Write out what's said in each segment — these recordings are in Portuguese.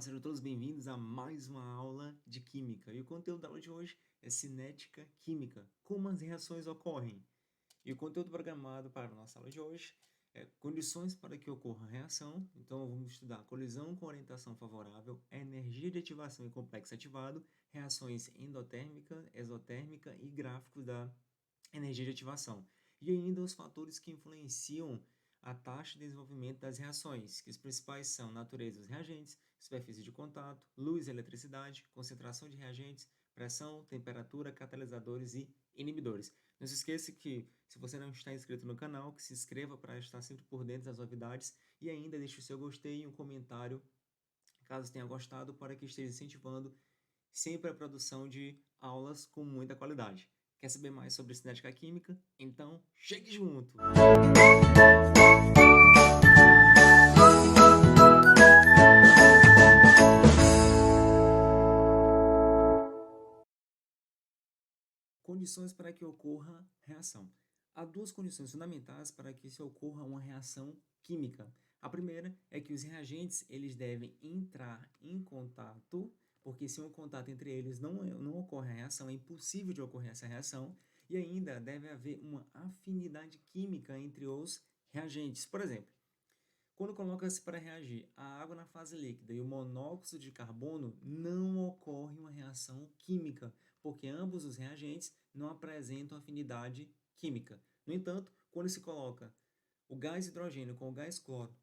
Olá, sejam todos bem-vindos a mais uma aula de Química. E o conteúdo da aula de hoje é Cinética Química, como as reações ocorrem. E o conteúdo programado para a nossa aula de hoje é condições para que ocorra a reação. Então, vamos estudar colisão com orientação favorável, energia de ativação e complexo ativado, reações endotérmica, exotérmica e gráficos da energia de ativação. E ainda os fatores que influenciam a taxa de desenvolvimento das reações, que os principais são natureza dos reagentes, superfície de contato, luz e eletricidade, concentração de reagentes, pressão, temperatura, catalisadores e inibidores. Não se esqueça que, se você não está inscrito no canal, que se inscreva para estar sempre por dentro das novidades e ainda deixe o seu gostei e um comentário, caso tenha gostado, para que esteja incentivando sempre a produção de aulas com muita qualidade. Quer saber mais sobre cinética química? Então, chegue junto! Condições para que ocorra reação. Há duas condições fundamentais para que se ocorra uma reação química. A primeira é que os reagentes eles devem entrar em contato, porque se um contato entre eles não ocorre a reação, é impossível de ocorrer essa reação, e ainda deve haver uma afinidade química entre os reagentes. Por exemplo, quando coloca-se para reagir a água na fase líquida e o monóxido de carbono, não ocorre uma reação química, porque ambos os reagentes não apresentam afinidade química. No entanto, quando se coloca o gás hidrogênio com o gás cloro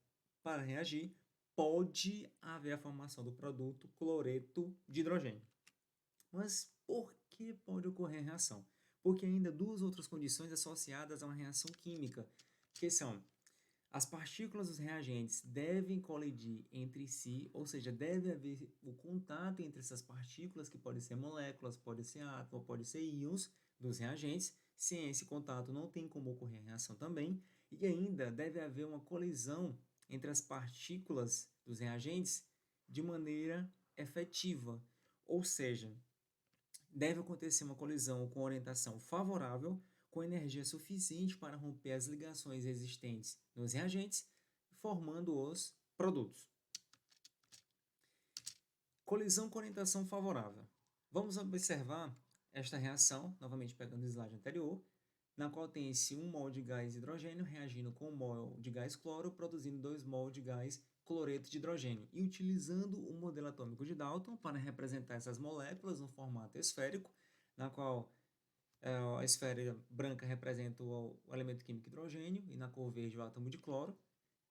para reagir, pode haver a formação do produto cloreto de hidrogênio. Mas por que pode ocorrer a reação? Porque ainda duas outras condições associadas a uma reação química, que são: as partículas dos reagentes devem colidir entre si, ou seja, deve haver o contato entre essas partículas, que podem ser moléculas, pode ser átomos, pode ser íons dos reagentes. Sem esse contato não tem como ocorrer a reação também. E ainda deve haver uma colisão entre as partículas dos reagentes de maneira efetiva, ou seja, deve acontecer uma colisão com orientação favorável, com energia suficiente para romper as ligações existentes nos reagentes, formando os produtos. Colisão com orientação favorável. Vamos observar esta reação, novamente pegando o slide anterior, na qual tem-se 1 mol de gás hidrogênio reagindo com 1 mol de gás cloro, produzindo 2 mol de gás cloreto de hidrogênio. E utilizando o modelo atômico de Dalton para representar essas moléculas no formato esférico, na qual a esfera branca representa o elemento químico hidrogênio e na cor verde o átomo de cloro.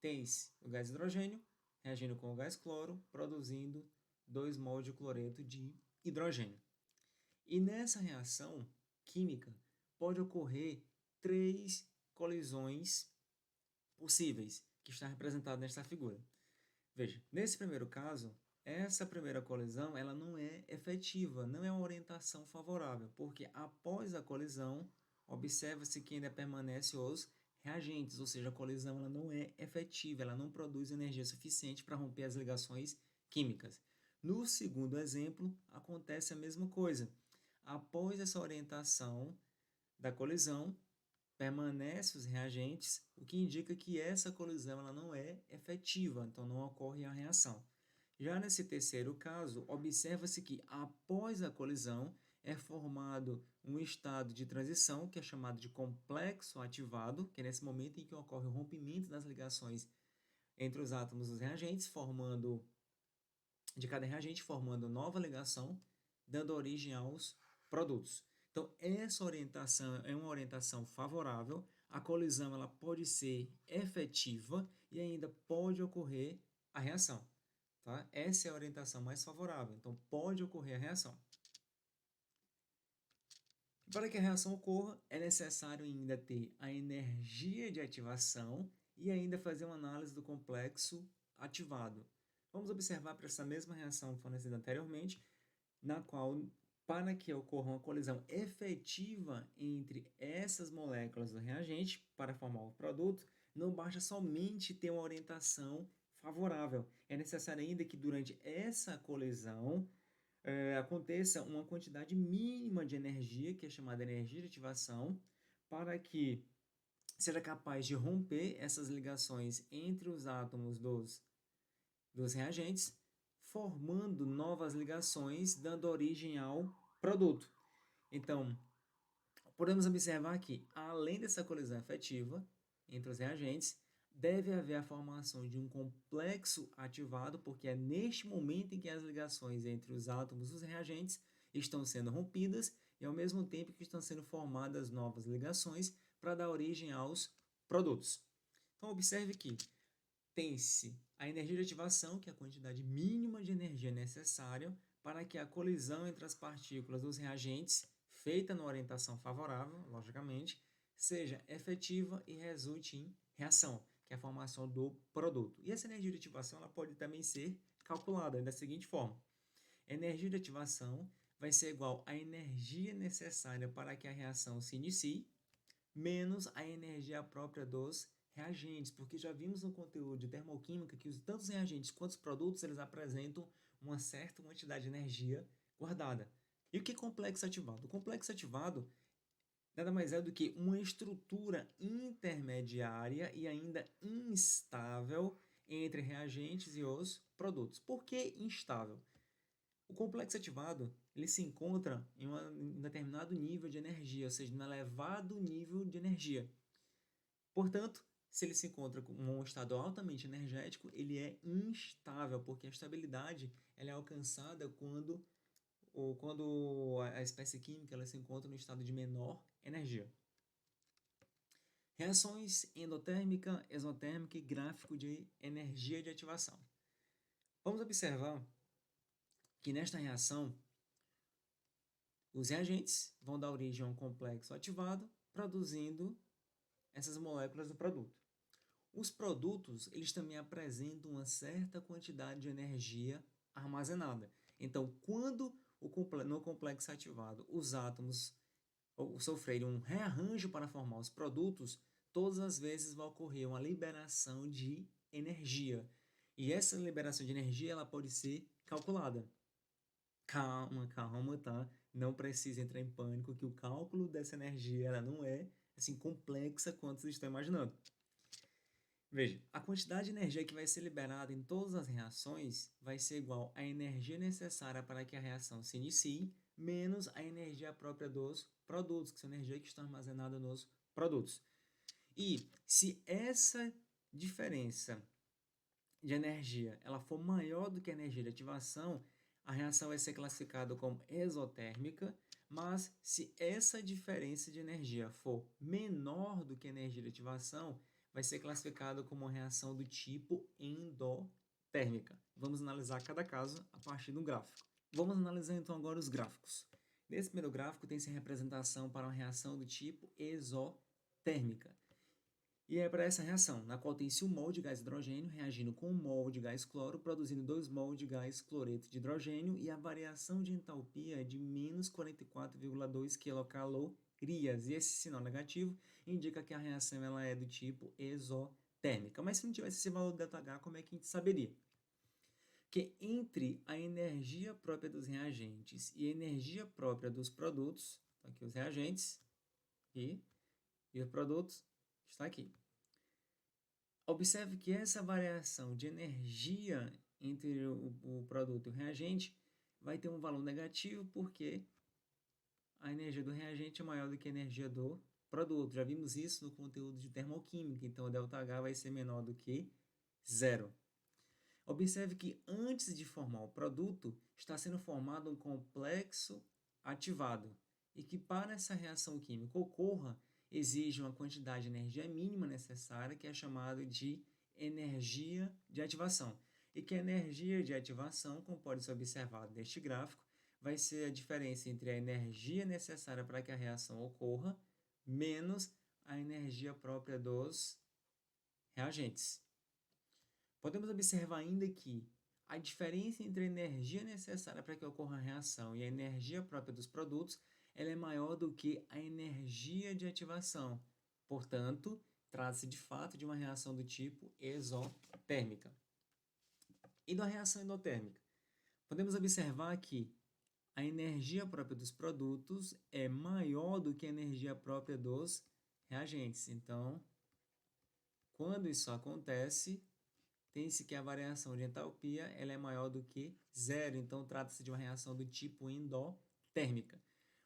Tem-se o gás hidrogênio reagindo com o gás cloro, produzindo 2 mol de cloreto de hidrogênio. E nessa reação química pode ocorrer 3 colisões possíveis, que está representado nesta figura. Veja, nesse primeiro caso, essa primeira colisão ela não é efetiva, não é uma orientação favorável, porque após a colisão, observa-se que ainda permanecem os reagentes, ou seja, a colisão ela não é efetiva, ela não produz energia suficiente para romper as ligações químicas. No segundo exemplo, acontece a mesma coisa. Após essa orientação da colisão, permanecem os reagentes, o que indica que essa colisão ela não é efetiva, então não ocorre a reação. Já nesse terceiro caso, observa-se que após a colisão é formado um estado de transição, que é chamado de complexo ativado, que é nesse momento em que ocorre o rompimento das ligações entre os átomos dos reagentes, de cada reagente formando nova ligação, dando origem aos produtos. Então, essa orientação é uma orientação favorável, a colisão ela pode ser efetiva e ainda pode ocorrer a reação. Tá? Essa é a orientação mais favorável, então pode ocorrer a reação. Para que a reação ocorra, é necessário ainda ter a energia de ativação e ainda fazer uma análise do complexo ativado. Vamos observar para essa mesma reação fornecida anteriormente, na qual, para que ocorra uma colisão efetiva entre essas moléculas do reagente para formar o produto, não basta somente ter uma orientação favorável. É necessário ainda que durante essa colisão aconteça uma quantidade mínima de energia, que é chamada energia de ativação, para que seja capaz de romper essas ligações entre os átomos dos reagentes, formando novas ligações, dando origem ao produto. Então, podemos observar que, além dessa colisão efetiva entre os reagentes, deve haver a formação de um complexo ativado, porque é neste momento em que as ligações entre os átomos dos reagentes estão sendo rompidas e, ao mesmo tempo, que estão sendo formadas novas ligações para dar origem aos produtos. Então, observe que tem-se a energia de ativação, que é a quantidade mínima de energia necessária para que a colisão entre as partículas dos reagentes, feita na orientação favorável, logicamente, seja efetiva e resulte em reação, que é a formação do produto. E essa energia de ativação ela pode também ser calculada da seguinte forma: a energia de ativação vai ser igual à energia necessária para que a reação se inicie, menos a energia própria dos reagentes, porque já vimos no conteúdo de termoquímica que tanto os reagentes quanto os produtos eles apresentam uma certa quantidade de energia guardada. E o que é complexo ativado? O complexo ativado nada mais é do que uma estrutura intermediária e ainda instável entre reagentes e os produtos. Por que instável? O complexo ativado ele se encontra em um determinado nível de energia, ou seja, em um elevado nível de energia. Portanto, se ele se encontra com um estado altamente energético, ele é instável, porque a estabilidade ela é alcançada quando a espécie química ela se encontra no estado de menor energia. Reações endotérmica, exotérmica e gráfico de energia de ativação. Vamos observar que nesta reação, os reagentes vão dar origem a um complexo ativado, produzindo essas moléculas do produto. Os produtos, eles também apresentam uma certa quantidade de energia armazenada. Então, quando no complexo ativado os átomos sofrerem um rearranjo para formar os produtos, todas as vezes vai ocorrer uma liberação de energia. E essa liberação de energia ela pode ser calculada. Calma, calma, tá? Não precisa entrar em pânico, que o cálculo dessa energia ela não é assim complexa quanto vocês estão imaginando. Veja, a quantidade de energia que vai ser liberada em todas as reações vai ser igual à energia necessária para que a reação se inicie, menos a energia própria dos produtos, que são a energia que está armazenada nos produtos. E se essa diferença de energia ela for maior do que a energia de ativação, a reação vai ser classificada como exotérmica, mas se essa diferença de energia for menor do que a energia de ativação, vai ser classificada como uma reação do tipo endotérmica. Vamos analisar cada caso a partir do gráfico. Vamos analisar então agora os gráficos. Nesse primeiro gráfico tem-se a representação para uma reação do tipo exotérmica. E é para essa reação, na qual tem-se um mol de gás hidrogênio reagindo com um mol de gás cloro, produzindo 2 mol de gás cloreto de hidrogênio, e a variação de entalpia é de menos 44,2 quilocalorias. E esse sinal negativo indica que a reação ela é do tipo exotérmica. Mas se não tivesse esse valor de ΔH, como é que a gente saberia? Que entre a energia própria dos reagentes e a energia própria dos produtos, aqui os reagentes e os produtos, está aqui. Observe que essa variação de energia entre o produto e o reagente vai ter um valor negativo porque a energia do reagente é maior do que a energia do produto. Já vimos isso no conteúdo de termoquímica, então o ΔH vai ser menor do que zero. Observe que antes de formar o produto, está sendo formado um complexo ativado e que para essa reação química ocorra, exige uma quantidade de energia mínima necessária, que é chamada de energia de ativação. E que a energia de ativação, como pode ser observado neste gráfico, vai ser a diferença entre a energia necessária para que a reação ocorra, menos a energia própria dos reagentes. Podemos observar ainda que a diferença entre a energia necessária para que ocorra a reação e a energia própria dos produtos ela é maior do que a energia de ativação. Portanto, trata-se de fato de uma reação do tipo exotérmica. E da reação endotérmica? Podemos observar que a energia própria dos produtos é maior do que a energia própria dos reagentes. Então, quando isso acontece, tem-se que a variação de entalpia ela é maior do que zero, então trata-se de uma reação do tipo endotérmica.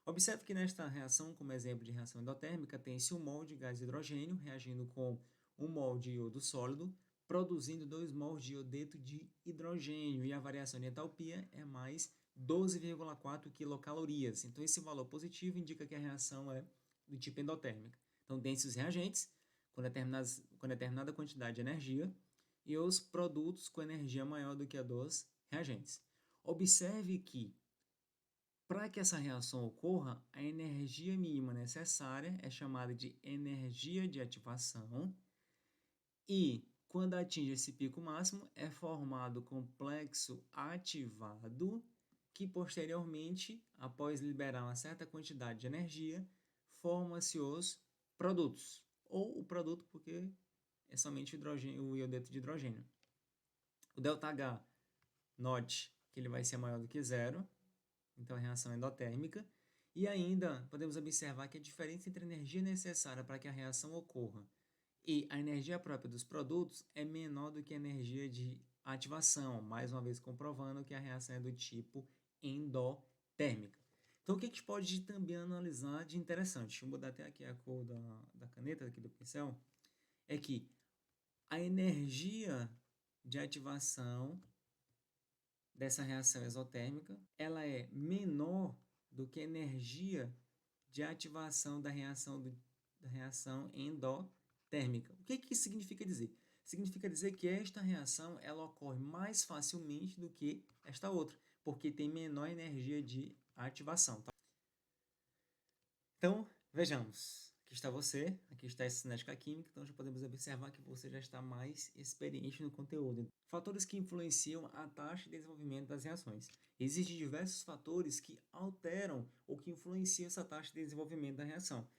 Observe que nesta reação, como exemplo de reação endotérmica, tem-se um mol de gás hidrogênio reagindo com 1 mol de iodo sólido, produzindo 2 mols de iodeto de hidrogênio, e a variação de entalpia é mais 12,4 quilocalorias. Então, esse valor positivo indica que a reação é do tipo endotérmica. Então, tem-se os reagentes com determinada quantidade de energia e os produtos com energia maior do que a dos reagentes. Observe que, para que essa reação ocorra, a energia mínima necessária é chamada de energia de ativação e, quando atinge esse pico máximo, é formado complexo ativado que, posteriormente, após liberar uma certa quantidade de energia, forma-se os produtos, ou o produto porque é somente o iodeto de hidrogênio. O ΔH, note que ele vai ser maior do que zero, então a reação é endotérmica, e ainda podemos observar que a diferença entre a energia necessária para que a reação ocorra e a energia própria dos produtos é menor do que a energia de ativação, mais uma vez comprovando que a reação é do tipo endotérmica. Então, o que a gente pode também analisar de interessante, deixa eu mudar até aqui a cor da caneta, aqui do pincel, é que a energia de ativação dessa reação exotérmica, ela é menor do que a energia de ativação da reação endotérmica. O que isso significa dizer? Significa dizer que esta reação ela ocorre mais facilmente do que esta outra, porque tem menor energia de ativação. Tá? Então, vejamos. Aqui está você, aqui está essa cinética química, então já podemos observar que você já está mais experiente no conteúdo. Fatores que influenciam a taxa de desenvolvimento das reações. Existem diversos fatores que alteram ou que influenciam essa taxa de desenvolvimento da reação.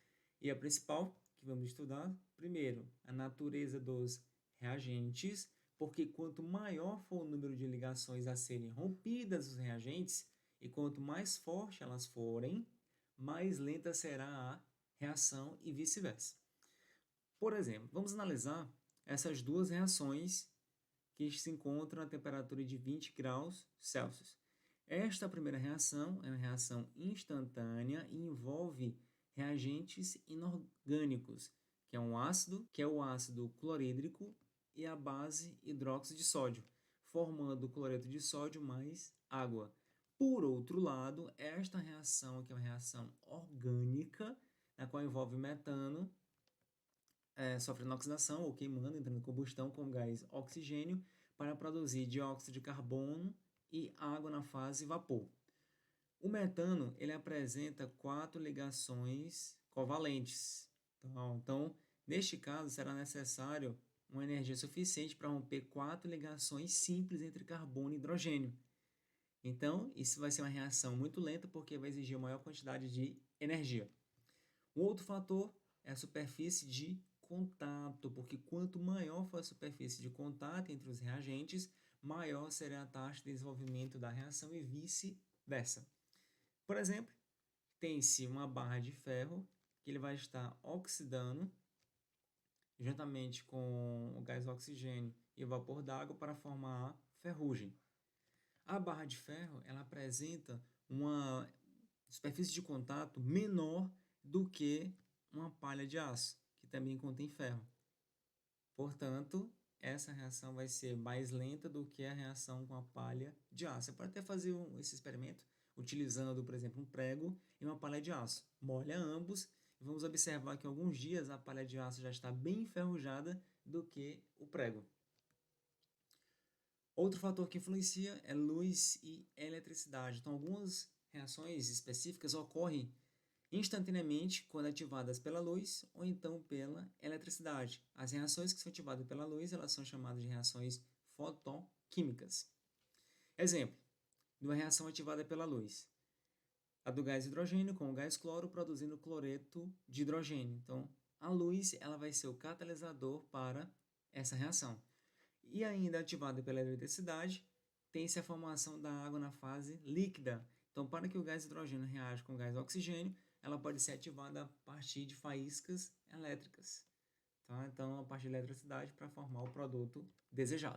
E a principal que vamos estudar, primeiro, a natureza dos reagentes, porque quanto maior for o número de ligações a serem rompidas dos reagentes, e quanto mais forte elas forem, mais lenta será a reação e vice-versa. Por exemplo, vamos analisar essas duas reações que se encontram a temperatura de 20 graus Celsius. Esta primeira reação é uma reação instantânea e envolve reagentes inorgânicos, que é o ácido clorídrico e a base hidróxido de sódio, formando o cloreto de sódio mais água. Por outro lado, esta reação, que é uma reação orgânica, na qual envolve metano, sofrendo oxidação ou queimando, entrando em combustão com gás oxigênio para produzir dióxido de carbono e água na fase vapor. O metano ele apresenta 4 ligações covalentes. Então, neste caso, será necessário uma energia suficiente para romper 4 ligações simples entre carbono e hidrogênio. Então, isso vai ser uma reação muito lenta porque vai exigir uma maior quantidade de energia. Um outro fator é a superfície de contato, porque quanto maior for a superfície de contato entre os reagentes, maior será a taxa de desenvolvimento da reação e vice-versa. Por exemplo, tem-se uma barra de ferro que ele vai estar oxidando juntamente com o gás oxigênio e o vapor d'água para formar a ferrugem. A barra de ferro ela apresenta uma superfície de contato menor do que uma palha de aço, que também contém ferro. Portanto, essa reação vai ser mais lenta do que a reação com a palha de aço. Você pode até fazer esse experimento utilizando, por exemplo, um prego e uma palha de aço. Molha ambos e vamos observar que em alguns dias a palha de aço já está bem enferrujada do que o prego. Outro fator que influencia é luz e eletricidade. Então, algumas reações específicas ocorrem instantaneamente quando ativadas pela luz ou então pela eletricidade. As reações que são ativadas pela luz, elas são chamadas de reações fotoquímicas. Exemplo, de uma reação ativada pela luz. A do gás hidrogênio com o gás cloro produzindo cloreto de hidrogênio. Então, a luz ela vai ser o catalisador para essa reação. E ainda ativada pela eletricidade, tem-se a formação da água na fase líquida. Então, para que o gás hidrogênio reaja com o gás oxigênio, ela pode ser ativada a partir de faíscas elétricas. Tá? Então, a partir da eletricidade para formar o produto desejado.